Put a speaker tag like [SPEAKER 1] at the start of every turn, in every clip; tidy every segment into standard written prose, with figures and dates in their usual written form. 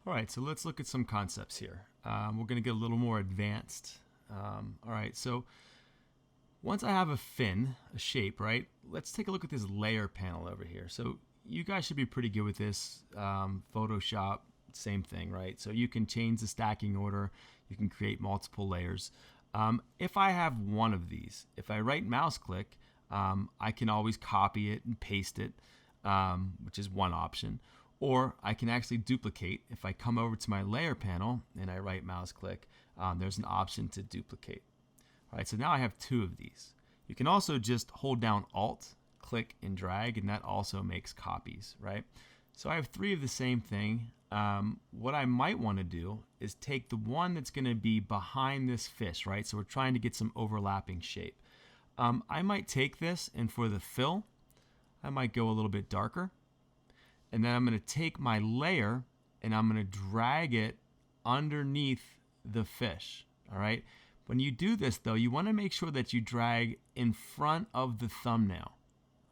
[SPEAKER 1] All right, so let's look at some concepts here. We're going to get a little more advanced. All right, so once I have a fin, a shape, right, let's take a look at this layer panel over here. So you guys should be pretty good with this. Photoshop, same thing, right? So you can change the stacking order. You can create multiple layers. If I have one of these, if I right mouse click, I can always copy it and paste it, which is one option. Or I can actually duplicate. If I come over to my layer panel and I right mouse click, there's an option to duplicate. All right, so now I have two of these. You can also just hold down Alt, click and drag, and that also makes copies, right? So I have three of the same thing. What I might want to do is take the one that's going to be behind this fish, right? So we're trying to get some overlapping shape. I might take this, and for the fill, I might go a little bit darker. And then I'm going to take my layer and I'm going to drag it underneath the fish. All right. When you do this, though, you want to make sure that you drag in front of the thumbnail.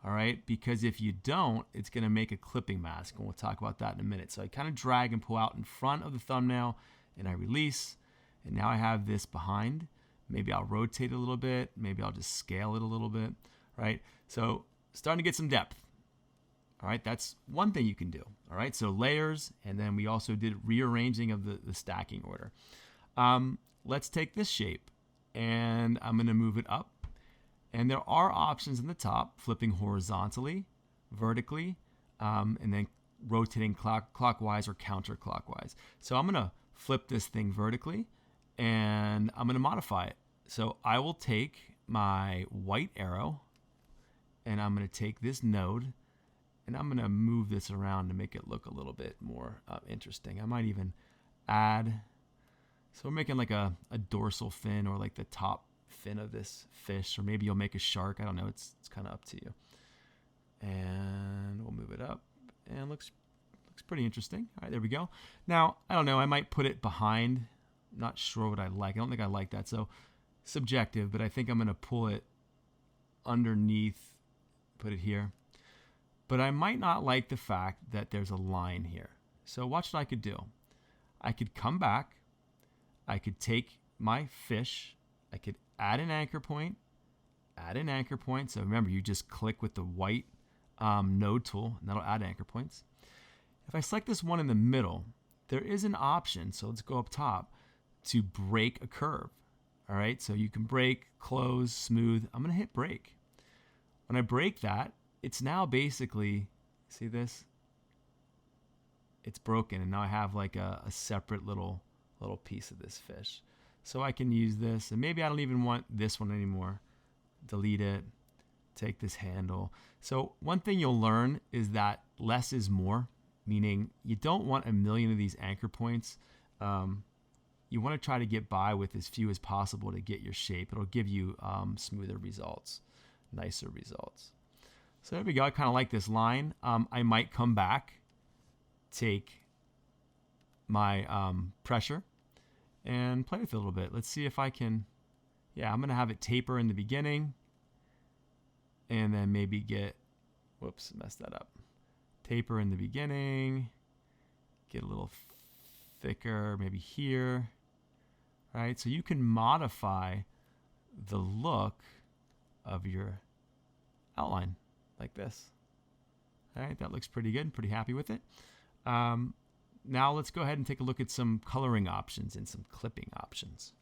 [SPEAKER 1] All right. Because if you don't, it's going to make a clipping mask. And we'll talk about that in a minute. So I kind of drag and pull out in front of the thumbnail and I release. And now I have this behind. Maybe I'll rotate it a little bit. Maybe I'll just scale it a little bit. Right. So starting to get some depth. All right, that's one thing you can do. All right, so layers, and then we also did rearranging of the stacking order. Let's take this shape, and I'm going to move it up. And there are options in the top, flipping horizontally, vertically, and then rotating clockwise or counterclockwise. So I'm going to flip this thing vertically, and I'm going to modify it. So I will take my white arrow, and I'm going to take this node, and I'm going to move this around to make it look a little bit more interesting. I might even add, so we're making like a dorsal fin or like the top fin of this fish, or maybe you'll make a shark. I don't know. It's kind of up to you. And we'll move it up, and it looks pretty interesting. All right, there we go. Now, I don't know. I might put it behind. I'm not sure what I like. I don't think I like that. So subjective, but I think I'm going to pull it underneath, put it here. But I might not like the fact that there's a line here. So watch what I could do. I could come back. I could take my fish. I could add an anchor point. Add an anchor point. So remember, you just click with the white node tool, and that'll add anchor points. If I select this one in the middle, there is an option. So let's go up top to break a curve. All right, so you can break, close, smooth. I'm going to hit break. When I break that, it's now basically, see this? It's broken, and now I have like a separate little piece of this fish. So I can use this, and maybe I don't even want this one anymore. Delete it, take this handle. So one thing you'll learn is that less is more, meaning you don't want a million of these anchor points. You want to try to get by with as few as possible to get your shape. It'll give you smoother results, nicer results. So there we go. I kind of like this line. I might come back, take my pressure, and play with it a little bit. Let's see if I can, yeah, I'm going to have it taper in the beginning, and then maybe get, whoops, messed that up. Taper in the beginning, get a little thicker, maybe here, right? So you can modify the look of your outline like this. All right, that looks pretty good. Pretty happy with it. Now let's go ahead and take a look at some coloring options and some clipping options.